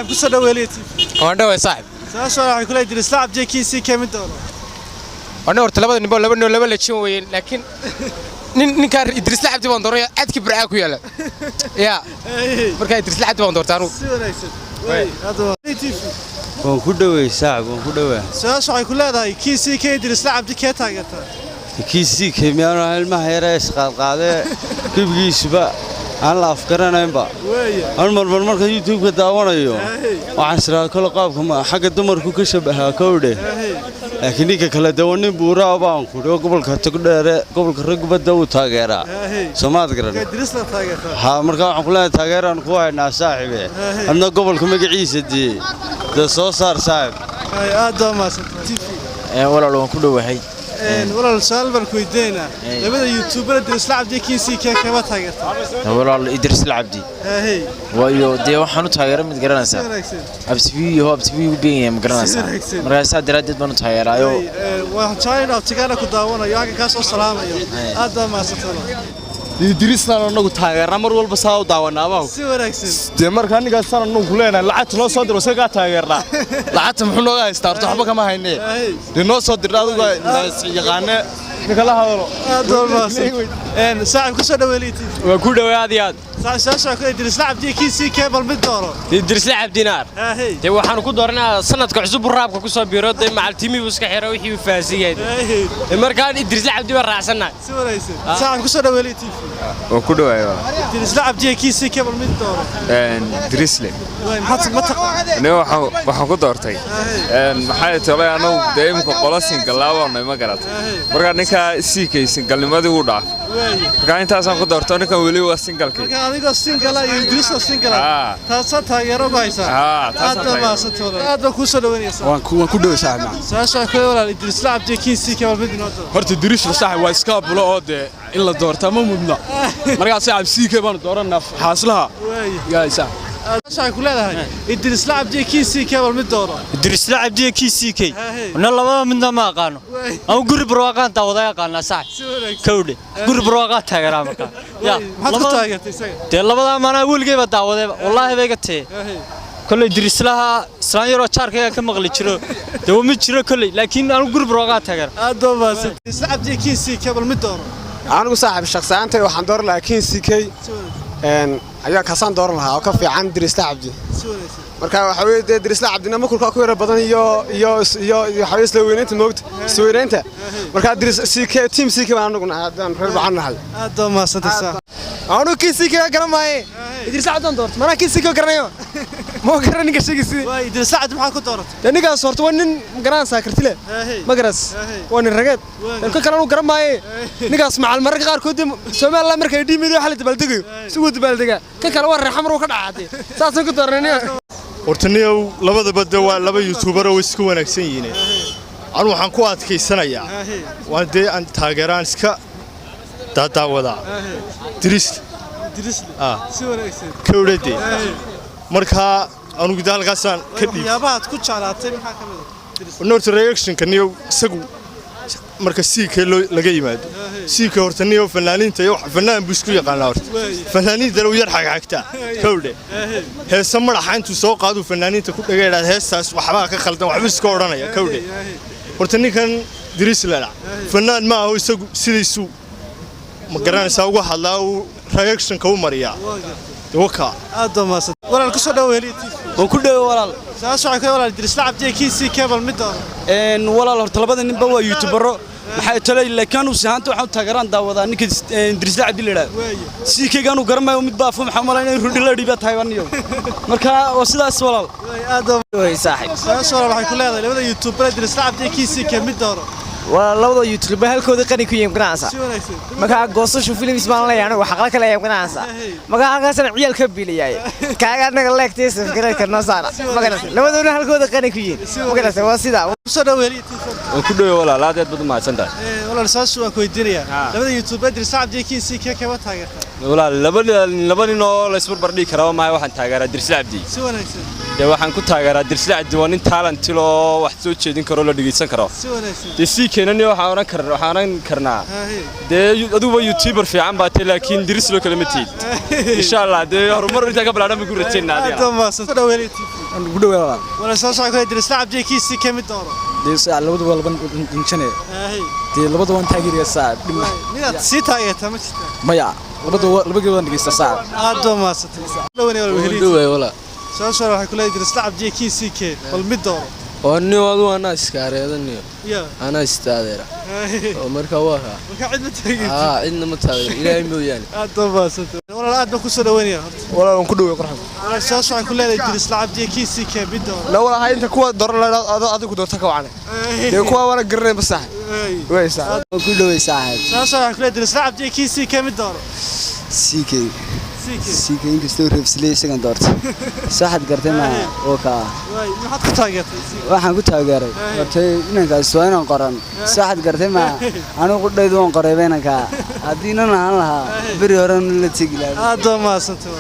صاحب كسر دواليتي وانا صاحب سأشرح على كل دريسل عبدي كيسي كم دولار وانا قلت لبدا نبغى لبدا تشوين لكن نكار دريسل عبدي بندوريا عدك برعاك ويلا يا marka دريسل عبدي بندورتانو هذا وكدوي صاحب وكدوي سأشرح كل هذا كيسي كي دريسل عبدي كي تاجرته كيسي كميانا المحيرة قاعدة كيف يسبق أنا أفكرنا إنبا أنا مرة يوتيوب كداوانا يو وعشرة كل قابكم حاجة دمر كوكشبها كودة لكن إيك كلا دواني بورا بان كودو قبل كتقدر قبل كرقبة دو تاجرا سمعت كرنا دريسل تاجرته ها مرة عقلنا تاجرا نقوى الناس صاحبه أنا قبل كم يعيش دي ده صار صاحب هذا ما صار ولا لو كله وحي ولا السؤال بركويدينا لماذا يوتيوبر دريسل عبدي كيسي كم تاجرته ولا دريسل عبدي وايو دي waxaan u taageeray mid garanaysa abtibi been garanaysa markaas daradeed baan u taageerayo waxaan jeclahay tigana ku daawanayo yaga ka soo salaamayo aad ma asatalo Dirisle anagu taageerna mar walba saa u daawanaa si wanaagsan de marka aniga san anu ku leenahay lacag noo soo diro saga taageerna lacagta muxuu nooga haystaa horta waxba kama haynee de noo soo diray adigu yaqaane kala hadalo saaxib ku soo dhaweeliti waa ku dhawaad yaad saaxib ku Dirisle Abdi kiisi keebal mid dooro Dirisle Abdi naar de waxaan ku dooranaa sanadka cusub raabka ku soo biiro de macal timi iska xiro wixii uu faasiyay markaan Dirisle Abdi waa raacsanaa si wanaagsan saaxib ku soo dhaweeliti oo ku dhawayo Dirisle Abdi kiisi keebal mid dooro Dirisle maxaad ma taqaan waxaan ku doortay maxay tahay anagu deemka qolasin galaawanay ma garat marka ninka siikaysan galnimadii uu dhaaf marka intaasaan ku doorto ninkan wali waa singalkii marka adiga singal iyo Dirisle singal taas taageero baysa aad ku soo dhaweynaysa waan ku dhawaay saaxiib saaxiib ku walaal Dirisle Abdi kiisi keebal mid dooro horta Dirisle saaxiib waa iska bulo oo de in la doorto ma mudna marka saaxiib siikay baan dooranaa xaaslaha yaa saaxiib ku leedahay Dirisle Abdi kiisi keebal mid dooro Dirisle Abdi kiisi kay wana labada midna ma aqaano ama guri barwaaqan taawada yaqaana saaxiib kawdhe guri barwaaqan taageera marka yaa maxaad ku taageertay isaga de labada maana wiilgeeba daawaday wallahi bay gatay kulay Dirislaha islaan yaro jaarkayga ka maqli jiro de wama jiro kulay laakiin aan guri barwaaqan taageer aad ma Dirisle Abdi kiisi keebal mid dooro anigu saaxiib shakhsiyaantay waxaan door lahaa kiisi kay ayaa ka san dooran lahaa oo ka fiican Dirisle Abdi marka waxa weeye Dirisle Abdina ma kulka ku yara badan iyo xawiis la weynaynta moogta sawiraynta marka Dirisle team CK baan anaguna hadaan reer bacanahay aad ma santasaa anu kiisi ka garamay Dirisle Abdi doorto mana kiisi ka garanayo ma garanin gashigisi way Dirisle Abdi maxaa ku dooratay anigaas horta waa nin garanaysa kartile ma garas waa nin ragad ka kale uu garamay nigaas macal marka qaar kood Soomaaliland markay dhiimido xal dabaaldegayo suuq dabaaldega ka kale waa reer xamar oo ka dhacay saasan ku dooranay hortaniyow labadaba waa laba youtuber oo isku wanaagsan yihiin anu waxaan ku adkaysanayaa waan de aan taageeraan iska daawada Dirisle si wanaagsan kawdade marka anu gidaalkaasaan ka dhig yaabaad ku jeclaatay maxaa kamid North reaction kaniyow isagu marka siika laga yimaado siika hortaniyow fanaaniinta iyo fanaan buu isku yaqaan horta fanaaniinta loo yar xagxagta kawdhe heesa madaxa intuu soo qaado fanaaniinta ku dhageeyay heestaas waxba ka khaldan waxba iska oranaya kawdhe hortanikan Dirisle fanaan ma aho isagu sidiisu ma garanaysaa uga hadlaa reaction ka u mariya waka aad ma san walaal ku soo dhaweeliti oo ku dhaw walaal saaxiib ku walaal Dirisle Abdi kiisi keebal mid dooro walaal horta labada ninba waa youtubero maxay talay laakiin uu sahanto waxa taageeraan daawada ninka Dirisle Abdi leeyahay siikaygan uu garmayo mid baa fuu maxaa malaynay rudila dhiba taayaniyo marka oo sidaas walaal aad way saaxiib saaxiib waxay ku leedahay labada youtuber Dirisle Abdi kiisi keemid dooro waa labada YouTube halkooda qani ku yihiin ganacsa marka goosasho films baan la yaano waxa kala yahay ganacsa marka halkaasna ciyaal ka biiliyay kaaga anaga leegtay fikirka karna saara magana labaduna halkooda qani ku yihiin magana waa sida soo dhaweeliti oo ku dhaw walaaladeed bad ma santaa walaal saas waa ku weydiinaya labada YouTube Dirisle Abdi kiisi ka taageerta walaal laba nin oo la isbar bardhigi karo ma waxaan taageeraa Dirisle Abdi si wanaagsan de waxaan ku taageeraa Dirisle Abdi waa nin talent loo wax soo jeedin karo la dhigeysan karo si wanaagsan keenani waxaan karnaa de aduba youtuber fiican baa tay laakiin Dirisle kale ma tiid insha Allah de horumar inta ka bilaabay ku rajaynaa aad ma san dhaweeliti ugu dhaweeyay wala soo socdo Dirisle Abdi kiisi kamid dooro deesa labadu walba injane dee labadu waan taageeriyaa saad midaad si taageerta ma jirtaa maya labadu waan dhigeysta saad aad ma satay dhawanay wala weheli dhaweey wala soo socdo waxa kula Dirisle Abdi kiisi bal mid dooro oo niwadu ana iskaareedaniyo ana istaadeera oo marka waa marka cid ma taageerto cidna ma taageero ilaahay mooyaan aad ma satay wala aad ba ku soo dhawanaya wala waan ku dhaweey qorxan wala soo socdo kula Dirisle Abdi kiisi mid dooro la wala hay inta kuwa dooro la adigu doorta ka wacna ee kuwa wala garnay basax way sax ku dhaweey saaxib soo socdo kula Dirisle Abdi kiisi mid dooro سيكي إنكستو ريفسلي سكان دورت ساحد قرتنا وكا واي ما حد تاجرت waxaan ku taageeray hortay inankaas waa inaan qoran saaxad gartay ma anu qudaydo aan qoray beenanka hadii aan lahaa bari horan la tigi lahaa aad ma santo